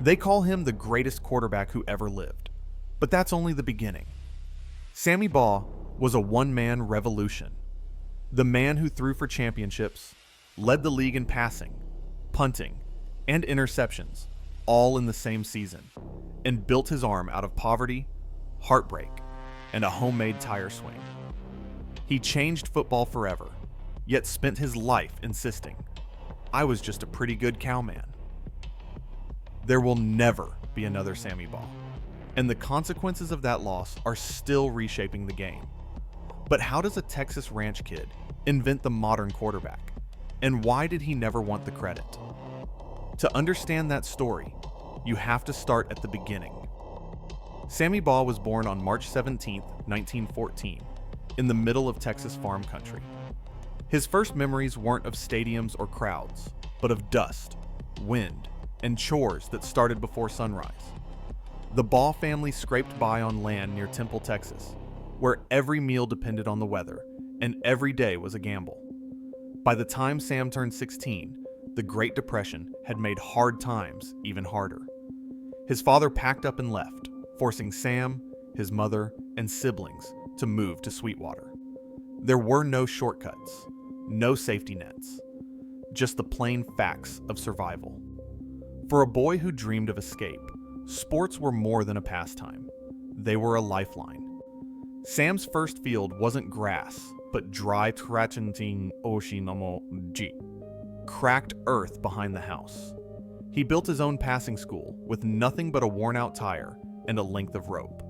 They call him the greatest quarterback who ever lived. But that's only the beginning. Sammy Baugh was a one-man revolution. The man who threw for championships, led the league in passing, punting, and interceptions, all in the same season, and built his arm out of poverty, heartbreak, and a homemade tire swing. He changed football forever, yet spent his life insisting, "I was just a pretty good cowman." There will never be another Sammy Baugh, and the consequences of that loss are still reshaping the game. But how does a Texas ranch kid invent the modern quarterback? And why did he never want the credit? To understand that story, you have to start at the beginning. Sammy Baugh was born on March 17, 1914, in the middle of Texas farm country. His first memories weren't of stadiums or crowds, but of dust, wind, and chores that started before sunrise. The Baugh family scraped by on land near Temple, Texas, where every meal depended on the weather, and every day was a gamble. By the time Sam turned 16, the Great Depression had made hard times even harder. His father packed up and left, forcing Sam, his mother, and siblings to move to Sweetwater. There were no shortcuts, no safety nets, just the plain facts of survival. For a boy who dreamed of escape, sports were more than a pastime. They were a lifeline. Sam's first field wasn't grass, but dry Trachanting Oshinomoji, cracked earth behind the house. He built his own passing school with nothing but a worn-out tire and a length of rope.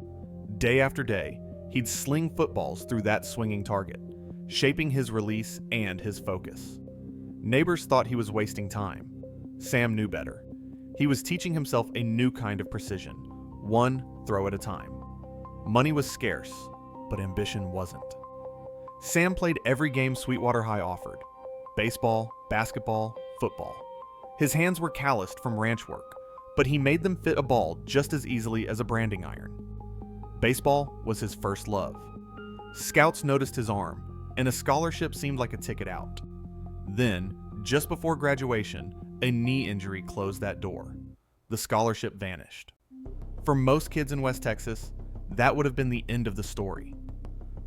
Day after day, he'd sling footballs through that swinging target, shaping his release and his focus. Neighbors thought he was wasting time. Sam knew better. He was teaching himself a new kind of precision, one throw at a time. Money was scarce, but ambition wasn't. Sam played every game Sweetwater High offered: baseball, basketball, football. His hands were calloused from ranch work, but he made them fit a ball just as easily as a branding iron. Baseball was his first love. Scouts noticed his arm, and a scholarship seemed like a ticket out. Then, just before graduation, a knee injury closed that door. The scholarship vanished. For most kids in West Texas, that would have been the end of the story.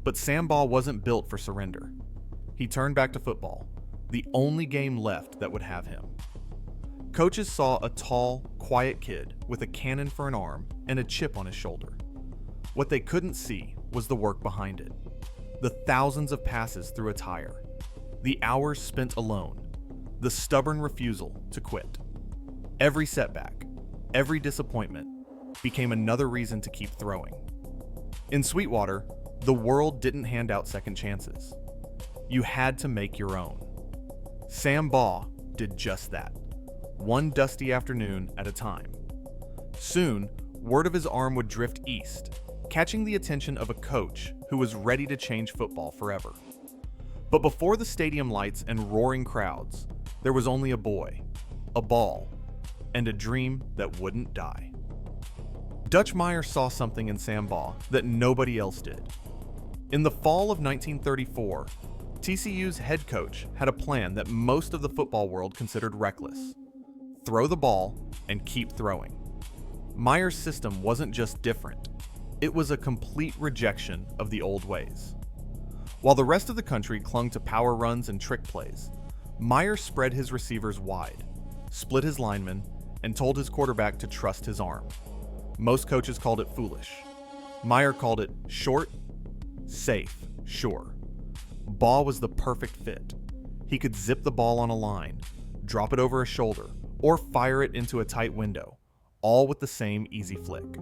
But Sam Baugh wasn't built for surrender. He turned back to football, the only game left that would have him. Coaches saw a tall, quiet kid with a cannon for an arm and a chip on his shoulder. What they couldn't see was the work behind it. The thousands of passes through a tire, the hours spent alone, the stubborn refusal to quit. Every setback, every disappointment became another reason to keep throwing. In Sweetwater, the world didn't hand out second chances. You had to make your own. Sam Baugh did just that, one dusty afternoon at a time. Soon, word of his arm would drift east, catching the attention of a coach who was ready to change football forever. But before the stadium lights and roaring crowds, there was only a boy, a ball, and a dream that wouldn't die. Dutch Meyer saw something in Sam Baugh that nobody else did. In the fall of 1934, TCU's head coach had a plan that most of the football world considered reckless: throw the ball and keep throwing. Meyer's system wasn't just different, it was a complete rejection of the old ways. While the rest of the country clung to power runs and trick plays, Meyer spread his receivers wide, split his linemen, and told his quarterback to trust his arm. Most coaches called it foolish. Meyer called it short, safe, sure. Baugh was the perfect fit. He could zip the ball on a line, drop it over a shoulder, or fire it into a tight window, all with the same easy flick.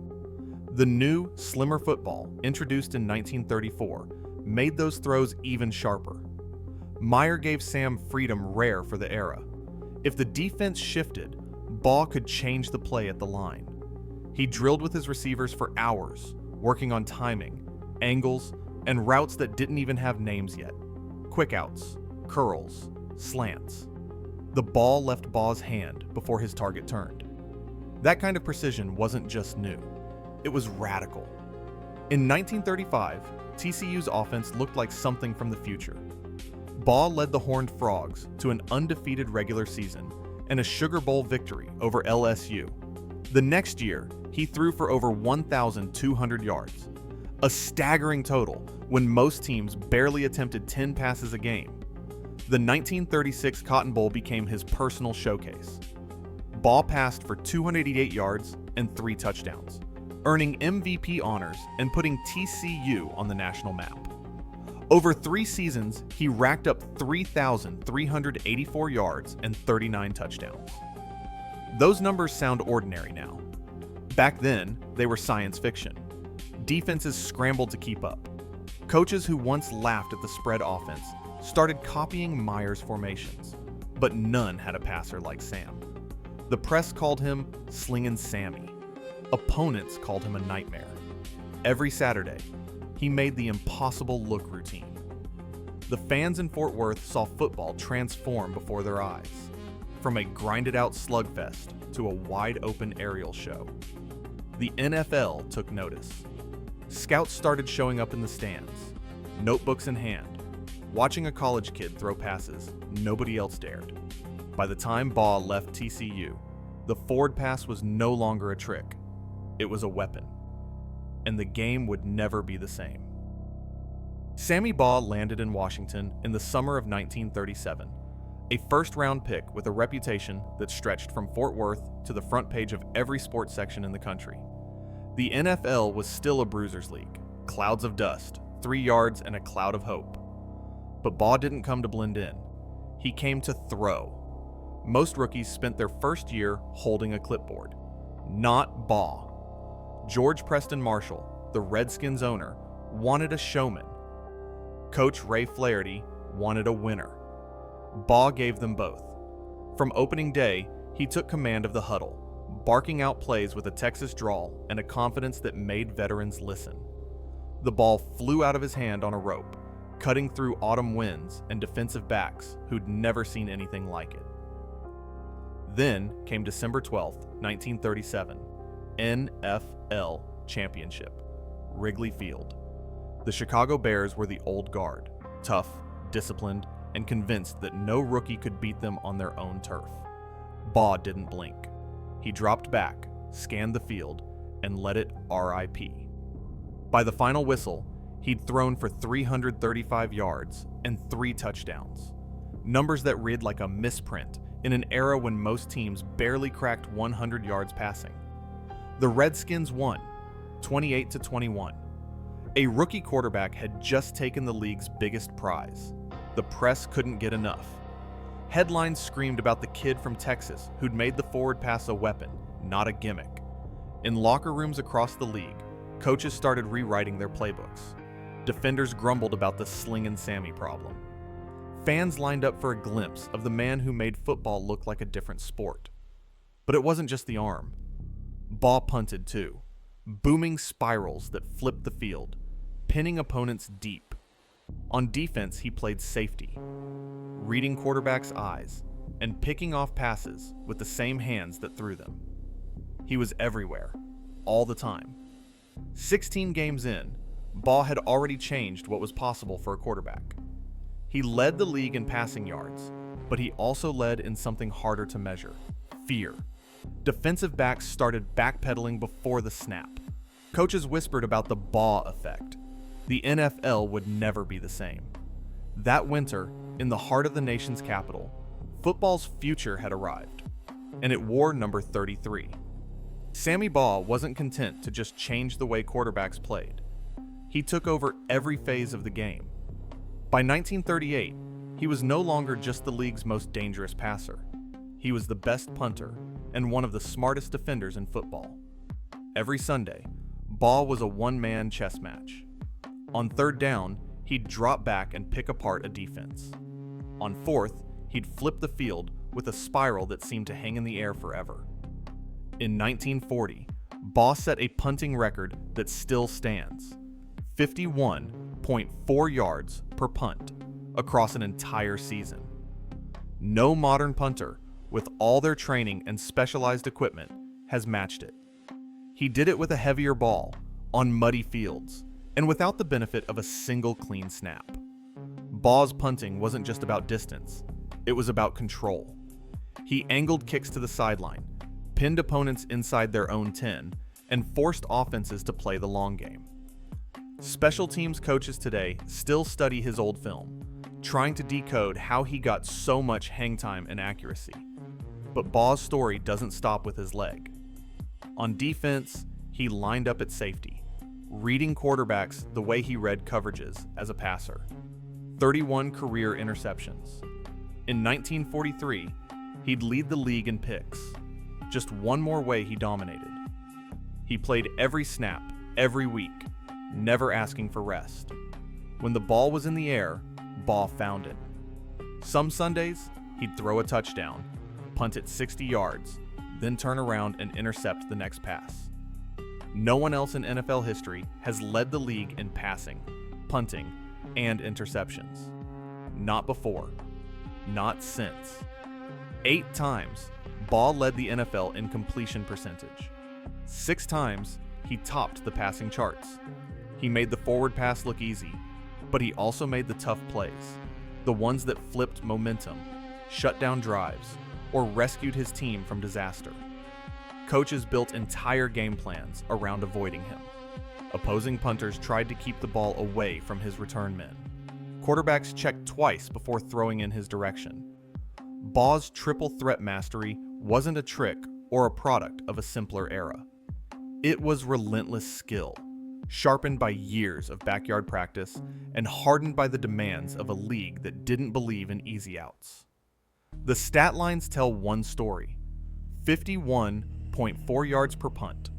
The new, slimmer football, introduced in 1934, made those throws even sharper. Meyer gave Sam freedom rare for the era. If the defense shifted, Baugh could change the play at the line. He drilled with his receivers for hours, working on timing, angles, and routes that didn't even have names yet. Quick outs, curls, slants. The ball left Baugh's hand before his target turned. That kind of precision wasn't just new, it was radical. In 1935, TCU's offense looked like something from the future. Baugh led the Horned Frogs to an undefeated regular season and a Sugar Bowl victory over LSU, The next year, he threw for over 1,200 yards, a staggering total when most teams barely attempted 10 passes a game. The 1936 Cotton Bowl became his personal showcase. Baugh passed for 288 yards and 3 touchdowns, earning MVP honors and putting TCU on the national map. Over 3 seasons, he racked up 3,384 yards and 39 touchdowns. Those numbers sound ordinary now. Back then, they were science fiction. Defenses scrambled to keep up. Coaches who once laughed at the spread offense started copying Myers formations, but none had a passer like Sam. The press called him Slingin Sammy. Opponents called him a nightmare. Every Saturday, he made the impossible look routine. The fans in Fort Worth saw football transform before their eyes, from a grinded-out slugfest to a wide-open aerial show. The NFL took notice. Scouts started showing up in the stands, notebooks in hand, watching a college kid throw passes nobody else dared. By the time Baugh left TCU, the forward pass was no longer a trick. It was a weapon, and the game would never be the same. Sammy Baugh landed in Washington in the summer of 1937, a first-round pick with a reputation that stretched from Fort Worth to the front page of every sports section in the country. The NFL was still a bruisers league, clouds of dust, 3 yards, and a cloud of hope. But Baugh didn't come to blend in. He came to throw. Most rookies spent their first year holding a clipboard. Not Baugh. George Preston Marshall, the Redskins owner, wanted a showman. Coach Ray Flaherty wanted a winner. Baugh gave them both. From opening day, he took command of the huddle, barking out plays with a Texas drawl and a confidence that made veterans listen. The ball flew out of his hand on a rope, cutting through autumn winds and defensive backs who'd never seen anything like it. Then came December 12, 1937, NFL Championship, Wrigley Field. The Chicago Bears were the old guard, tough, disciplined, and convinced that no rookie could beat them on their own turf. Baugh didn't blink. He dropped back, scanned the field, and let it RIP. By the final whistle, he'd thrown for 335 yards and 3 touchdowns, numbers that read like a misprint in an era when most teams barely cracked 100 yards passing. The Redskins won, 28-21. A rookie quarterback had just taken the league's biggest prize. The press couldn't get enough. Headlines screamed about the kid from Texas who'd made the forward pass a weapon, not a gimmick. In locker rooms across the league, coaches started rewriting their playbooks. Defenders grumbled about the Slingin Sammy problem. Fans lined up for a glimpse of the man who made football look like a different sport. But it wasn't just the arm. Baugh punted too, booming spirals that flipped the field, pinning opponents deep. On defense, he played safety, reading quarterbacks' eyes and picking off passes with the same hands that threw them. He was everywhere, all the time. 16 games in, Baugh had already changed what was possible for a quarterback. He led the league in passing yards, but he also led in something harder to measure: fear. Defensive backs started backpedaling before the snap. Coaches whispered about the Baugh effect. The NFL would never be the same. That winter, in the heart of the nation's capital, football's future had arrived, and it wore number 33. Sammy Baugh wasn't content to just change the way quarterbacks played. He took over every phase of the game. By 1938, he was no longer just the league's most dangerous passer. He was the best punter and one of the smartest defenders in football. Every Sunday, Baugh was a one-man chess match. On third down, he'd drop back and pick apart a defense. On fourth, he'd flip the field with a spiral that seemed to hang in the air forever. In 1940, Baugh set a punting record that still stands: 51.4 yards per punt across an entire season. No modern punter, with all their training and specialized equipment, has matched it. He did it with a heavier ball, on muddy fields, and without the benefit of a single clean snap. Baugh's punting wasn't just about distance, it was about control. He angled kicks to the sideline, pinned opponents inside their own 10, and forced offenses to play the long game. Special teams coaches today still study his old film, trying to decode how he got so much hang time and accuracy. But Baugh's story doesn't stop with his leg. On defense, he lined up at safety, reading quarterbacks the way he read coverages as a passer. 31 career interceptions. In 1943, he'd lead the league in picks. Just one more way he dominated. He played every snap, every week, never asking for rest. When the ball was in the air, Baugh found it. Some Sundays, he'd throw a touchdown, punt it 60 yards, then turn around and intercept the next pass. No one else in NFL history has led the league in passing, punting, and interceptions. Not before. Not since. 8 times, Baugh led the NFL in completion percentage. 6 times, he topped the passing charts. He made the forward pass look easy, but he also made the tough plays, the ones that flipped momentum, shut down drives, or rescued his team from disaster. Coaches built entire game plans around avoiding him. Opposing punters tried to keep the ball away from his return men. Quarterbacks checked twice before throwing in his direction. Baugh's triple threat mastery wasn't a trick or a product of a simpler era. It was relentless skill, sharpened by years of backyard practice and hardened by the demands of a league that didn't believe in easy outs. The stat lines tell one story: 51.4 yards per punt,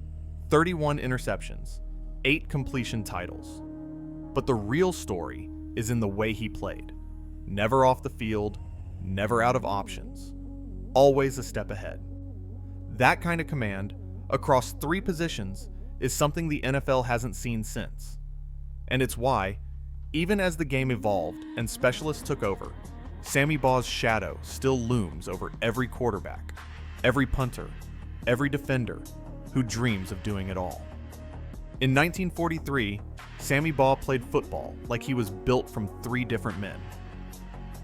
31 interceptions, 8 completion titles. But the real story is in the way he played. Never off the field, never out of options, always a step ahead. That kind of command, across 3 positions, is something the NFL hasn't seen since. And it's why, even as the game evolved and specialists took over, Sammy Baugh's shadow still looms over every quarterback, every punter, every defender who dreams of doing it all. In 1943, Sammy Baugh played football like he was built from 3 different men.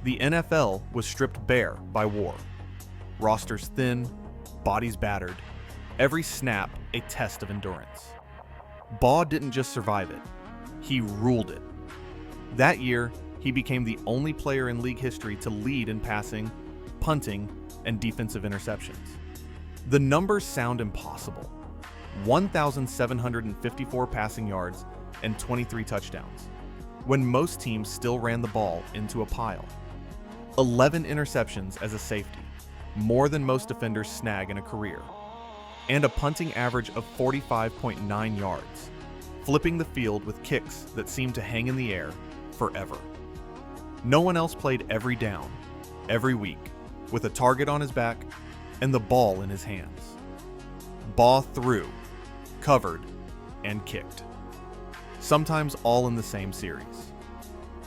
The NFL was stripped bare by war. Rosters thin, bodies battered, every snap a test of endurance. Baugh didn't just survive it, he ruled it. That year, he became the only player in league history to lead in passing, punting, and defensive interceptions. The numbers sound impossible. 1,754 passing yards and 23 touchdowns, when most teams still ran the ball into a pile. 11 interceptions as a safety, more than most defenders snag in a career, and a punting average of 45.9 yards, flipping the field with kicks that seemed to hang in the air forever. No one else played every down, every week, with a target on his back and the ball in his hands. Baugh threw, covered, and kicked. Sometimes all in the same series.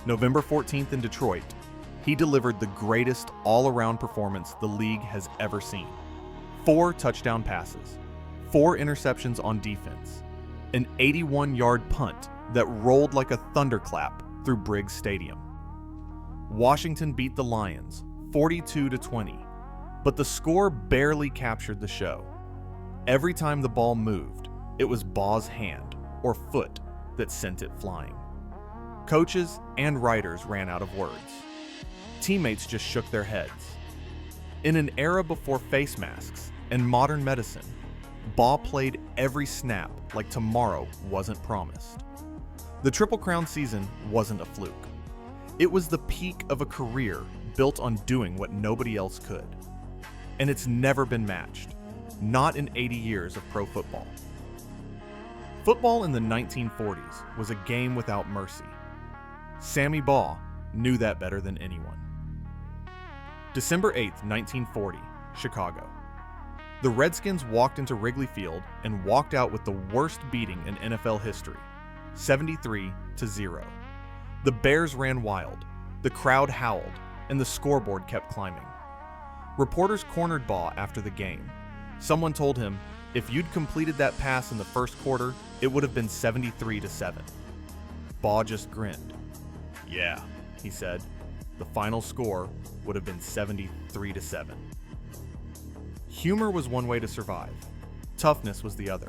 November 14th in Detroit, he delivered the greatest all-around performance the league has ever seen. 4 touchdown passes, 4 interceptions on defense, an 81-yard punt that rolled like a thunderclap through Briggs Stadium. Washington beat the Lions 42-20, but the score barely captured the show. Every time the ball moved, it was Baugh's hand or foot that sent it flying. Coaches and writers ran out of words. Teammates just shook their heads. In an era before face masks and modern medicine, Baugh played every snap like tomorrow wasn't promised. The Triple Crown season wasn't a fluke. It was the peak of a career built on doing what nobody else could. And it's never been matched, not in 80 years of pro football. Football in the 1940s was a game without mercy. Sammy Baugh knew that better than anyone. December 8th, 1940, Chicago. The Redskins walked into Wrigley Field and walked out with the worst beating in NFL history, 73-0. The Bears ran wild, the crowd howled, and the scoreboard kept climbing. Reporters cornered Baugh after the game. Someone told him, if you'd completed that pass in the first quarter, it would have been 73-7. Baugh just grinned. Yeah, he said, the final score would have been 73-7. Humor was one way to survive. Toughness was the other.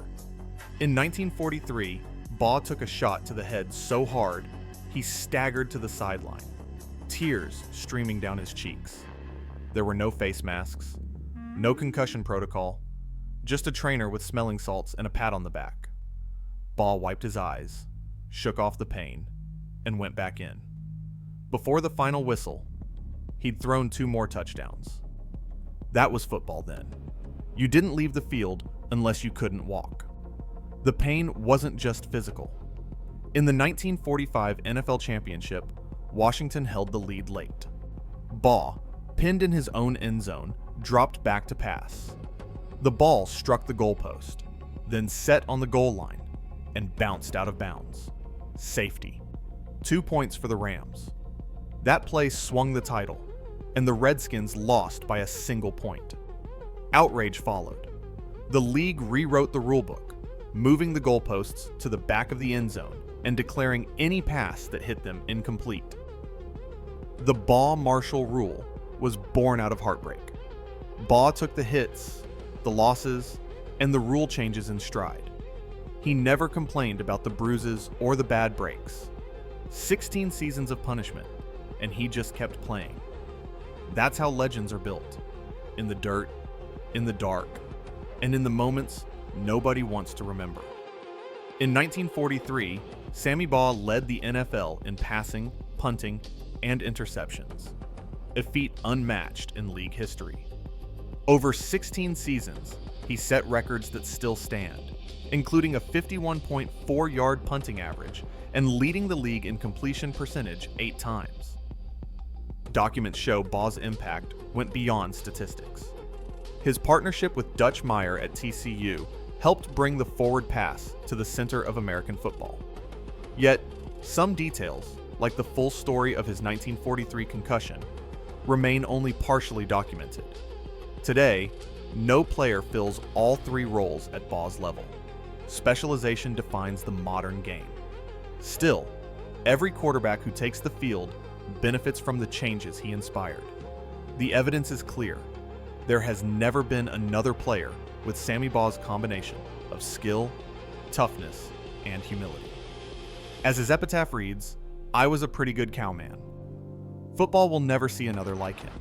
In 1943, Baugh took a shot to the head so hard, he staggered to the sideline, tears streaming down his cheeks. There were no face masks, no concussion protocol, just a trainer with smelling salts and a pat on the back. Baugh wiped his eyes, shook off the pain, and went back in. Before the final whistle, he'd thrown 2 more touchdowns. That was football then. You didn't leave the field unless you couldn't walk. The pain wasn't just physical. In the 1945 NFL Championship, Washington held the lead late. Baugh, pinned in his own end zone, dropped back to pass. The ball struck the goalpost, then set on the goal line, and bounced out of bounds. Safety. 2 points for the Rams. That play swung the title, and the Redskins lost by a single point. Outrage followed. The league rewrote the rulebook, moving the goalposts to the back of the end zone and declaring any pass that hit them incomplete. The Baugh-Marshall rule was born out of heartbreak. Baugh took the hits, the losses, and the rule changes in stride. He never complained about the bruises or the bad breaks. 16 seasons of punishment, and he just kept playing. That's how legends are built. In the dirt, in the dark, and in the moments nobody wants to remember. In 1943, Sammy Baugh led the NFL in passing, punting, and interceptions, a feat unmatched in league history. Over 16 seasons, he set records that still stand, including a 51.4-yard punting average and leading the league in completion percentage 8 times. Documents show Baugh's impact went beyond statistics. His partnership with Dutch Meyer at TCU helped bring the forward pass to the center of American football. Yet, some details, like the full story of his 1943 concussion, remain only partially documented. Today, no player fills all 3 roles at Baugh's level. Specialization defines the modern game. Still, every quarterback who takes the field benefits from the changes he inspired. The evidence is clear. There has never been another player with Sammy Baugh's combination of skill, toughness, and humility. As his epitaph reads, "I was a pretty good cowman." Football will never see another like him.